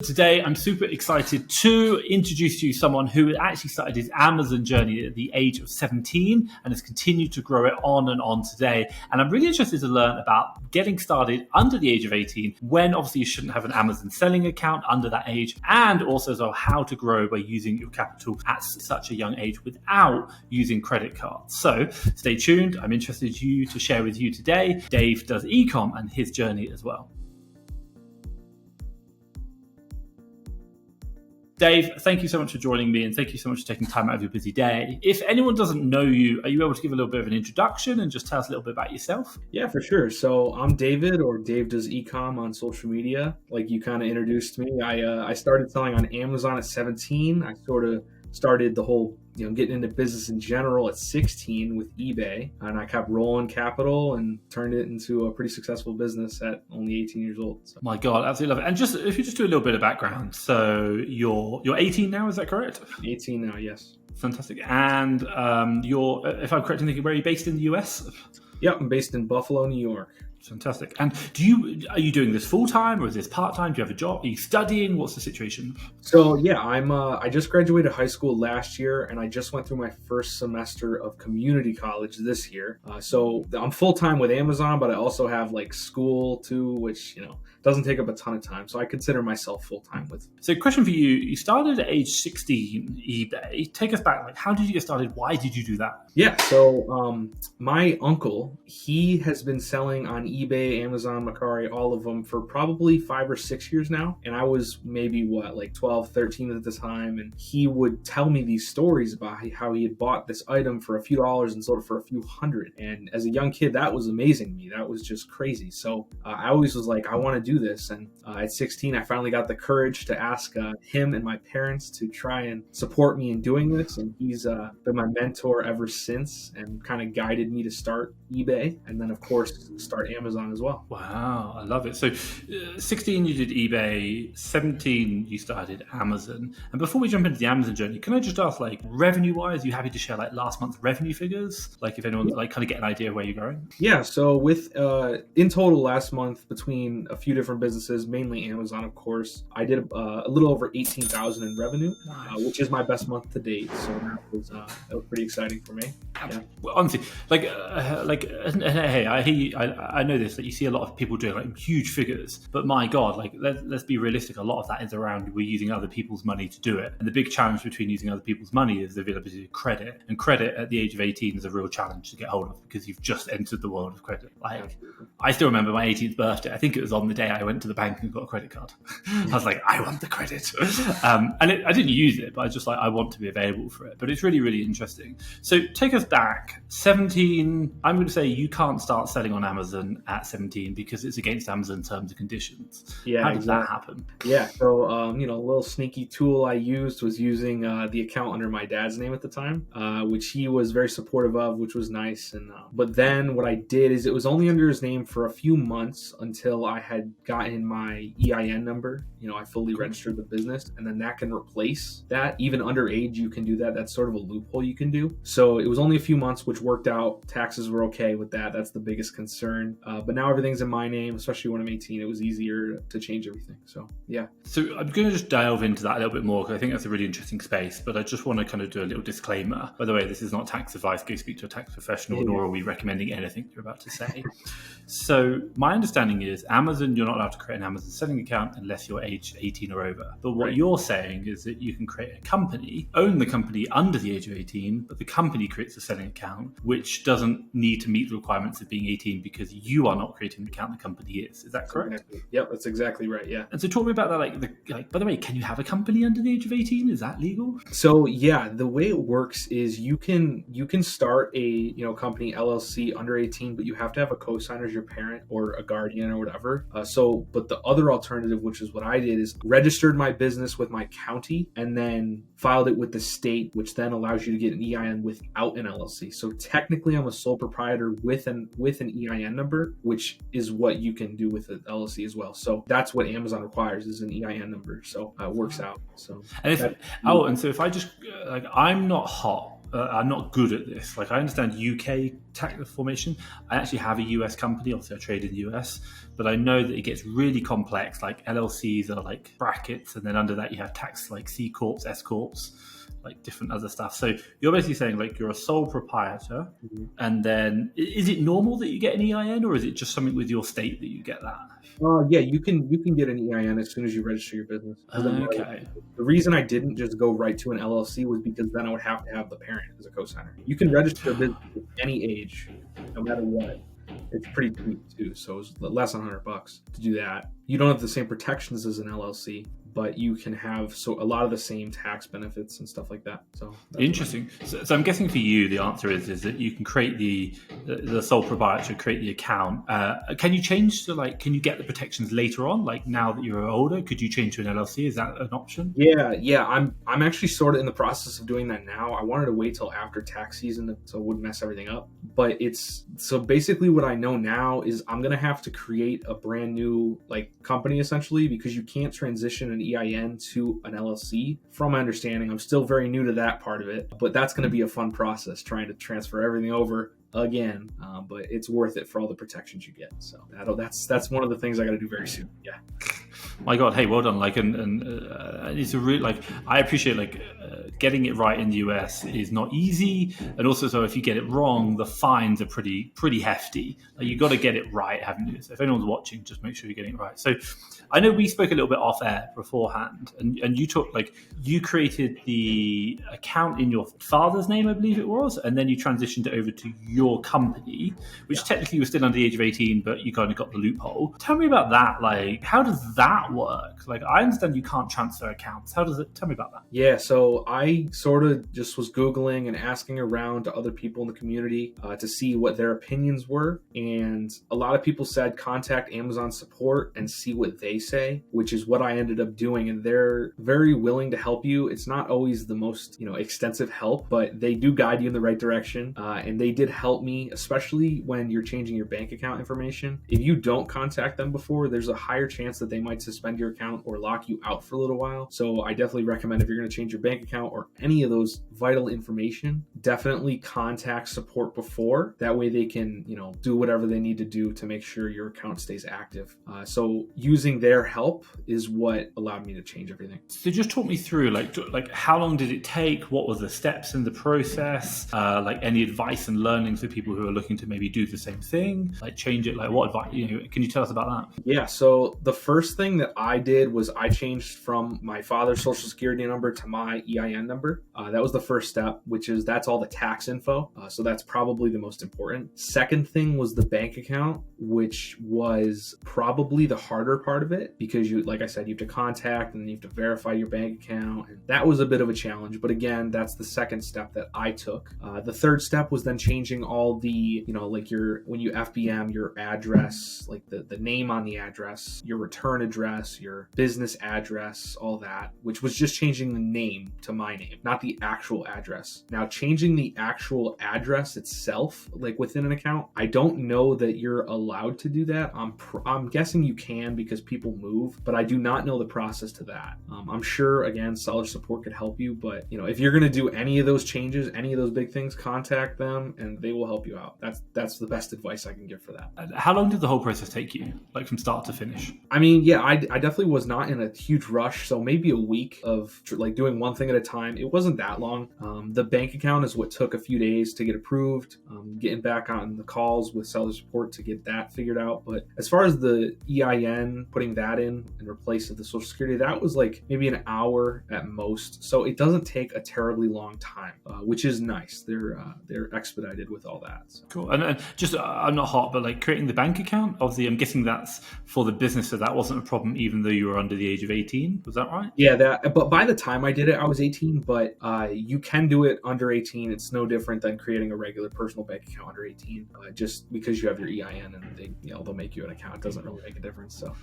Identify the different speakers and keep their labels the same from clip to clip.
Speaker 1: Today, I'm super excited to introduce to you someone who actually started his Amazon journey at the age of 17 and has continued to grow it on and on today. And I'm really interested to learn about getting started under the age of 18, when obviously you shouldn't have an Amazon selling account under that age, and also as well how to grow by using your capital at such a young age without using credit cards. So stay tuned. I'm interested to share with you today. Dave does e-com and his journey as well. Dave, thank you so much for joining me, and thank you so much for taking time out of your busy day. If anyone doesn't know you, are you able to give a little bit of an introduction and just tell us a little bit about yourself?
Speaker 2: Yeah, for sure. So I'm David, or Dave does e-com on social media. Like you kind of introduced me. I started selling on Amazon at 17. I sort of started the whole, getting into business in general at 16 with eBay, and I kept rolling capital and turned it into a pretty successful business at only 18 years old. So.
Speaker 1: My God, absolutely love it. And just if you just do a little bit of background, so you're 18 now, is that correct?
Speaker 2: 18 now, yes.
Speaker 1: Fantastic. And you're, if I'm correct in thinking, where are you based in the US?
Speaker 2: Yep, I'm based in Buffalo, New York.
Speaker 1: Fantastic. And are you doing this full time, or is this part time? Do you have a job? Are you studying? What's the situation?
Speaker 2: So yeah, I just graduated high school last year, and I just went through my first semester of community college this year. So I'm full time with Amazon, but I also have like school too, which doesn't take up a ton of time. So I consider myself full time with.
Speaker 1: So question for you: you started at age 16 eBay. Take us back. Like, how did you get started? Why did you do that?
Speaker 2: Yeah. So my uncle, he has been selling on eBay, Amazon, Mercari, all of them for probably 5 or 6 years now. And I was maybe 12, 13 at the time. And he would tell me these stories about how he had bought this item for a few dollars and sold it for a few hundred. And as a young kid, that was amazing to me. That was just crazy. So I always was like, I want to do this. And at 16, I finally got the courage to ask him and my parents to try and support me in doing this. And he's been my mentor ever since and kind of guided me to start eBay. And then, of course, start Amazon as well.
Speaker 1: Wow, I love it. So 16 you did eBay, 17 you started Amazon. And before we jump into the Amazon journey, can I just ask, like, revenue wise, are you happy to share like last month's revenue figures? Like if anyone's like kind of get an idea of where you're going?
Speaker 2: Yeah, so with in total last month between a few different businesses, mainly Amazon, of course, I did a little over 18,000 in revenue, nice. Which is my best month to date. So that was pretty exciting for me. Yeah.
Speaker 1: Well, honestly, hey, I hear you, I know this, that you see a lot of people doing like huge figures, but my God, like let's be realistic. A lot of that is around we're using other people's money to do it, and the big challenge between using other people's money is the availability of credit. And credit at the age of 18 is a real challenge to get hold of because you've just entered the world of credit. Like, I still remember my 18th birthday. I think it was on the day I went to the bank and got a credit card. I was like, I want the credit, and I didn't use it, but I just like I want to be available for it. But it's really, really interesting. So take us back. 17. I'm going to say you can't start selling on Amazon at 17 because it's against Amazon terms and conditions.
Speaker 2: Yeah,
Speaker 1: how did that happen?
Speaker 2: Yeah, so a little sneaky tool I used was using the account under my dad's name at the time, which he was very supportive of, which was nice. And but then what I did is it was only under his name for a few months until I had gotten my EIN number. I fully registered the business, and then that can replace that. Even underage, you can do that. That's sort of a loophole you can do. So it was only a few months, which worked out. Taxes were okay with that. That's the biggest concern. But now everything's in my name, especially when I'm 18. It was easier to change everything. So, yeah.
Speaker 1: So I'm going to just delve into that a little bit more because I think that's a really interesting space. But I just want to kind of do a little disclaimer. By the way, this is not tax advice. Go speak to a tax professional, nor are we recommending anything you're about to say. So my understanding is Amazon, you're not allowed to create an Amazon selling account unless you're age 18 or over. But what you're saying is that you can create a company, own the company under the age of 18, but the company creates a selling account, which doesn't need to meet the requirements of being 18 because you are not creating the account, the company is. Is that correct?
Speaker 2: Exactly. Yep, that's exactly right, yeah.
Speaker 1: And so talk to me about that, by the way, can you have a company under the age of 18? Is that legal?
Speaker 2: So yeah, the way it works is you can start a company LLC under 18, but you have to have a co-signer as your parent or a guardian or whatever. But the other alternative, which is what I did, is registered my business with my county and then filed it with the state, which then allows you to get an EIN without an LLC. So technically I'm a sole proprietor with an EIN number, which is what you can do with an LLC as well. So that's what Amazon requires is an EIN number. So it works out. So
Speaker 1: and if I just I'm not hot I'm not good at this. Like, I understand UK tax formation. I actually have a US company. Obviously, I trade in the US, but I know that it gets really complex. Like LLCs are like brackets, and then under that you have tax like C corps, S corps, like different other stuff. So you're basically saying like you're a sole proprietor, and then is it normal that you get an EIN, or is it just something with your state that you get that?
Speaker 2: Yeah, you can get an EIN as soon as you register your business.
Speaker 1: Okay.
Speaker 2: The reason I didn't just go right to an LLC was because then I would have to have the parent as a co-signer. You can register a business at any age, no matter what. It's pretty cheap too, so it's less than $100 to do that. You don't have the same protections as an LLC, but you can have a lot of the same tax benefits and stuff like that. So
Speaker 1: interesting. So I'm guessing for you, the answer is that you can create the sole proprietor, create the account. Can you change to like? Can you get the protections later on? Like now that you're older, could you change to an LLC? Is that an option?
Speaker 2: Yeah. I'm actually sort of in the process of doing that now. I wanted to wait till after tax season so it wouldn't mess everything up. But it's so basically what I know now is I'm gonna have to create a brand new like company essentially, because you can't transition an EIN to an LLC. From my understanding, I'm still very new to that part of it, but that's going to be a fun process trying to transfer everything over again. But it's worth it for all the protections you get. So that's one of the things I got to do very soon. Yeah.
Speaker 1: My God, hey, well done! Like, and it's a real like. I appreciate like getting it right in the US is not easy, and also so if you get it wrong, the fines are pretty hefty. Like, you got to get it right, haven't you? So if anyone's watching, just make sure you're getting it right. So I know we spoke a little bit off air beforehand, and you talked like you created the account in your father's name, I believe it was, and then you transitioned it over to your company, which technically was still under the age of 18, but you kind of got the loophole. Tell me about that. Like, how does that work? Like, I understand you can't transfer accounts. How does it? Tell me about that.
Speaker 2: Yeah, so I sort of just was Googling and asking around to other people in the community to see what their opinions were. And a lot of people said contact Amazon support and see what they say, which is what I ended up doing. And they're very willing to help you. It's not always the most, extensive help, but they do guide you in the right direction. And they did help me, especially when you're changing your bank account information. If you don't contact them before, there's a higher chance that they might suspend your account or lock you out for a little while. So I definitely recommend if you're going to change your bank account or any of those vital information, definitely contact support before. That way they can, do whatever they need to do to make sure your account stays active. So using their help is what allowed me to change everything.
Speaker 1: So just talk me through, like how long did it take? What were the steps in the process? Like any advice and learnings for people who are looking to maybe do the same thing, like change it? Like what advice? Can you tell us about that?
Speaker 2: Yeah. So the first thing that I did was I changed from my father's social security number to my EIN number. That was the first step, that's all the tax info. So that's probably the most important. Second thing was the bank account, which was probably the harder part of it because like I said, you have to contact and then you have to verify your bank account. And that was a bit of a challenge. But again, that's the second step that I took. The third step was then changing all the, like when you FBM your address, like the name on the address, your return address, your business address, all that, which was just changing the name to my name, not the actual address. Now, changing the actual address itself, like within an account, I don't know that you're allowed to do that. I'm guessing you can because people move, but I do not know the process to that. I'm sure, again, seller support could help you, but if you're going to do any of those changes, any of those big things, contact them and they will help you out. That's the best advice I can give for that.
Speaker 1: How long did the whole process take you, like from start to finish?
Speaker 2: I mean, yeah, I definitely was not in a huge rush, so maybe a week of like doing one thing at a time. It wasn't that long. The bank account is what took a few days to get approved, getting back on the calls with seller support to get that figured out. But as far as the EIN, putting that in replace of the social security, that was like maybe an hour at most. So it doesn't take a terribly long time, which is nice. They're expedited with all that. So.
Speaker 1: Cool. And just, I'm not hot, but like creating the bank account, obviously I'm guessing that's for the business, so that wasn't a problem even though you were under the age of 18. Was that right?
Speaker 2: Yeah, but by the time I did it, I was 18, but you can do it under 18. It's no different than creating a regular personal bank account under 18. Just because you have your EIN and they'll make you an account, it doesn't really make a difference. So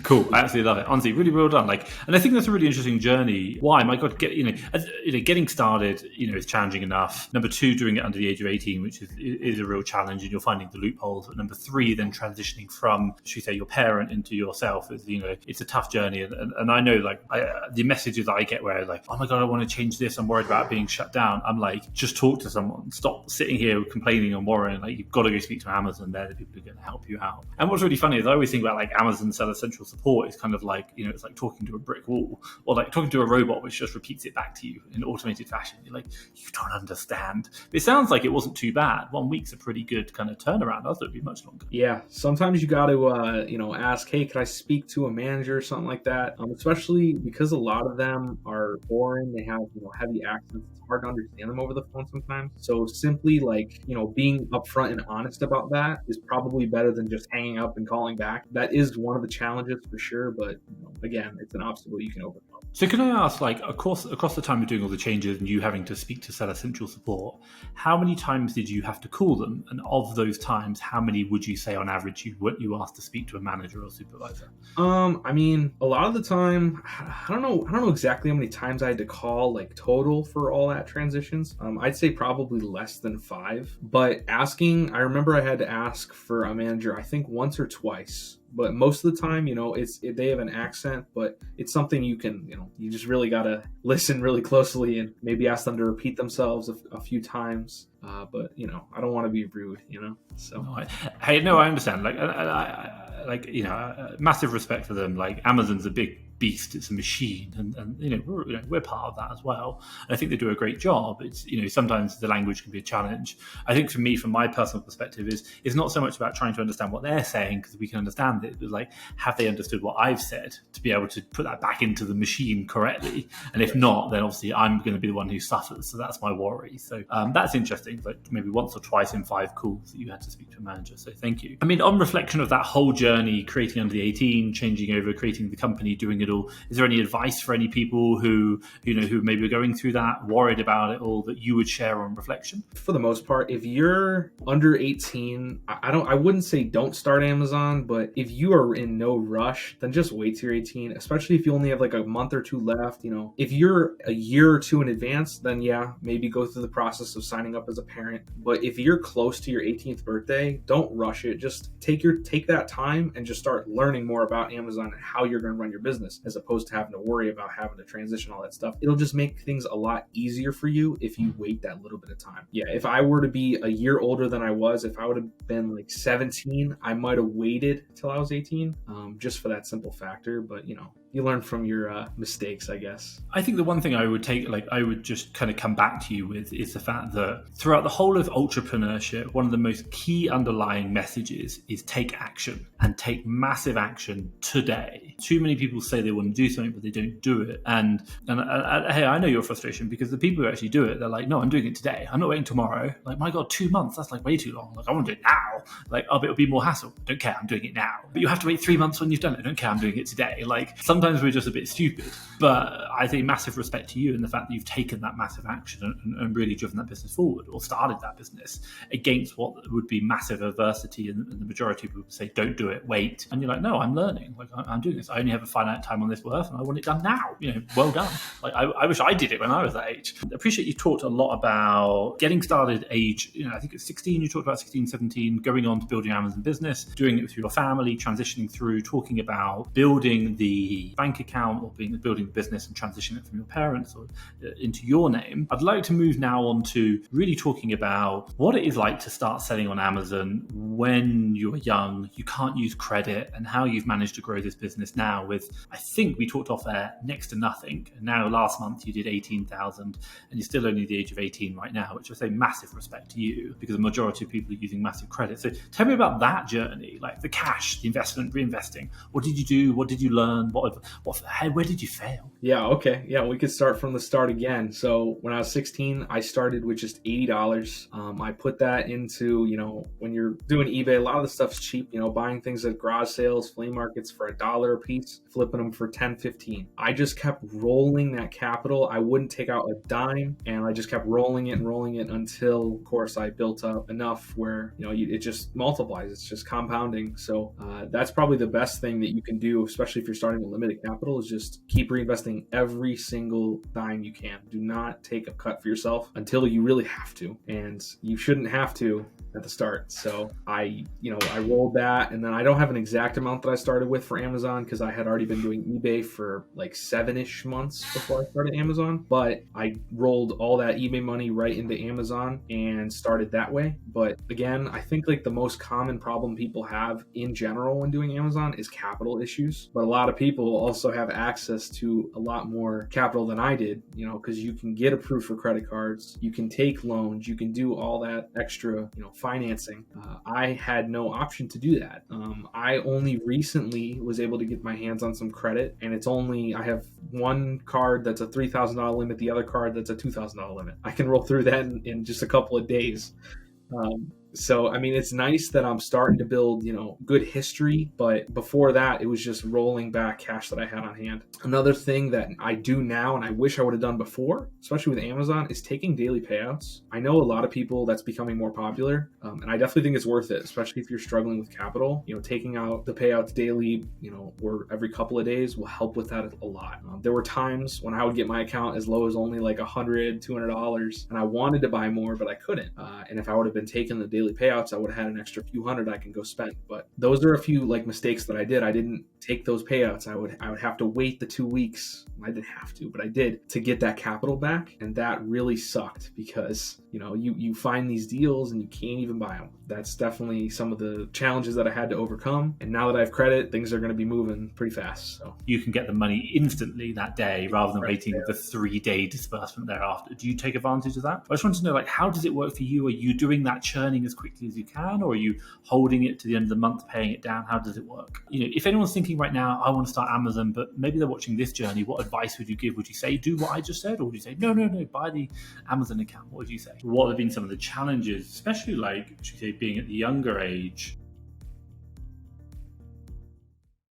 Speaker 1: Cool. I absolutely love it. Honestly, really well done. And I think that's a really interesting journey. Why? My God, getting started, is challenging enough. Number two, doing it under the age of 18, which is a real challenge, and you're finding the loopholes. But number three, then transitioning from, should we say, your parent into yourself is, it's a tough journey. And I know, the messages I get where oh my God, I want to change this. I'm worried about being shut down. I'm like, just talk to someone. Stop sitting here complaining and worrying. You've got to go speak to Amazon. They're the people who are going to help you out. And what's really funny is I always think about Amazon Seller Central Support is kind of it's like talking to a brick wall, or talking to a robot which just repeats it back to you in automated fashion. You're like, you don't understand. It sounds like it wasn't too bad. 1 week's a pretty good kind of turnaround. I thought it'd be much longer.
Speaker 2: Yeah, sometimes you got to ask, hey, can I speak to a manager or something like that? Especially because a lot of them are foreign. They have heavy accents. It's hard to understand them over the phone sometimes. So simply being upfront and honest about that is probably better than just hanging up and calling back. That is one of the challenges for sure, but again, it's an obstacle you can overcome.
Speaker 1: So can I ask, across the time of doing all the changes and you having to speak to Seller Central Support, how many times did you have to call them? And of those times, how many would you say on average you asked to speak to a manager or supervisor?
Speaker 2: A lot of the time, I don't know exactly how many times I had to call total for all that transitions. I'd say probably less than 5. But I remember I had to ask for a manager, I think once or twice. But most of the time, they have an accent, but it's something you can, you just really got to listen really closely and maybe ask them to repeat themselves a few times. But, I don't want to be rude, so.
Speaker 1: No, I understand. Massive respect for them. Amazon's a big beast. It's a machine, and we're part of that as well. And I think they do a great job. It's sometimes the language can be a challenge. I think for me, from my personal perspective, it's not so much about trying to understand what they're saying because we can understand it, but have they understood what I've said to be able to put that back into the machine correctly? And if not, then obviously I'm going to be the one who suffers. So that's my worry. So that's interesting. Maybe once or twice in 5 calls that you had to speak to a manager. So thank you. On reflection of that whole journey, creating under the 18, changing over, creating the company, doing it all, is there any advice for any people who maybe are going through that, worried about it all, that you would share on reflection? For
Speaker 2: the most part, if you're under 18, I wouldn't say don't start Amazon, but if you are in no rush, then just wait till you're 18, especially if you only have a month or 2 left. If you're a year or 2 in advance, then yeah, maybe go through the process of signing up as a parent. But if you're close to your 18th birthday, don't rush it. Just take that time and just start learning more about Amazon and how you're going to run your business, as opposed to having to worry about having to transition all that stuff. It'll just make things a lot easier for you if you wait that little bit of time. Yeah, if I were to be a year older than I was, if I would have been 17, I might have waited till I was 18, just for that simple factor. But you learn from your mistakes, I guess.
Speaker 1: I think the one thing I would I would just kind of come back to you with is the fact that throughout the whole of entrepreneurship, one of the most key underlying messages is take action, and take massive action today. Too many people say they want to do something, but they don't do it. And hey, I know your frustration, because the people who actually do it, they're like, no, I'm doing it today. I'm not waiting tomorrow. My God, 2 months, that's way too long. I want to do it now. But it'll be more hassle. Don't care, I'm doing it now. But you have to wait 3 months when you've done it. Don't care, I'm doing it today. Sometimes we're just a bit stupid. But I think massive respect to you and the fact that you've taken that massive action and really driven that business forward, or started that business against what would be massive adversity. And the majority of people say, don't do it, wait. And you're like, no, I'm learning. I'm doing this. I only have a finite time on this earth and I want it done now. Well done. I wish I did it when I was that age. I appreciate you talked a lot about getting started age, I think it's 16, you talked about 16, 17, going on to building Amazon business, doing it with your family, transitioning through, talking about building the bank account or building the business and transitioning it from your parents or into your name. I'd like to move now on to really talking about what it is like to start selling on Amazon when you're young, you can't use credit, and how you've managed to grow this business now with, I think we talked off air, next to nothing. And now last month you did 18,000 and you're still only the age of 18 right now, which I say massive respect to you, because the majority of people are using massive credit. So tell me about that journey, the cash, the investment, reinvesting. What did you do? What did you learn? Where did you fail?
Speaker 2: Yeah, okay. Yeah, we could start from the start again. So when I was 16, I started with just $80. I put that into, when you're doing eBay, a lot of the stuff's cheap, buying things at garage sales, flea markets for $1 a piece, flipping them for 10, 15. I just kept rolling that capital. I wouldn't take out a dime, and I just kept rolling it and rolling it until, of course, I built up enough where, it just multiplies. It's just compounding. So that's probably the best thing that you can do, especially if you're starting with limited capital, is just keep reinvesting every single dime you can. Do not take a cut for yourself until you really have to, and you shouldn't have to at the start. So I rolled that, and then I don't have an exact amount that I started with for Amazon because I had already been doing eBay for like 7-ish months before I started Amazon, but I rolled all that eBay money right into Amazon and started that way. But again, I think like the most common problem people have in general when doing Amazon is capital issues, but a lot of people also have access to a lot more capital than I did, because you can get approved for credit cards, you can take loans, you can do all that extra, financing. I had no option to do that. I only recently was able to get my hands on some credit, and I have one card that's a $3,000 limit, the other card that's a $2,000 limit. I can roll through that in just a couple of days. So, I mean, it's nice that I'm starting to build, good history, but before that, it was just rolling back cash that I had on hand. Another thing that I do now, and I wish I would have done before, especially with Amazon, is taking daily payouts. I know a lot of people that's becoming more popular, and I definitely think it's worth it, especially if you're struggling with capital. Taking out the payouts daily, or every couple of days will help with that a lot. There were times when I would get my account as low as only like $100, $200, and I wanted to buy more, but I couldn't. And if I would have been taking the daily payouts, I would have had an extra few hundred I can go spend. But those are a few like mistakes that I did. I didn't take those payouts. I would have to wait the 2 weeks. I didn't have to, but I did, to get that capital back, and that really sucked because you find these deals and you can't even buy them. That's definitely some of the challenges that I had to overcome. And now that I have credit, things are going to be moving pretty fast. So
Speaker 1: you can get the money instantly that day rather than waiting the 3-day disbursement thereafter. Do you take advantage of that? I just want to know, how does it work for you? Are you doing that churning as quickly as you can, or are you holding it to the end of the month, paying it down? How does it work? If anyone's thinking right now, I want to start Amazon, but maybe they're watching this journey, what advice would you give? Would you say, do what I just said? Or would you say, no, buy the Amazon account? What would you say? What have been some of the challenges, especially should we say, being at the younger age,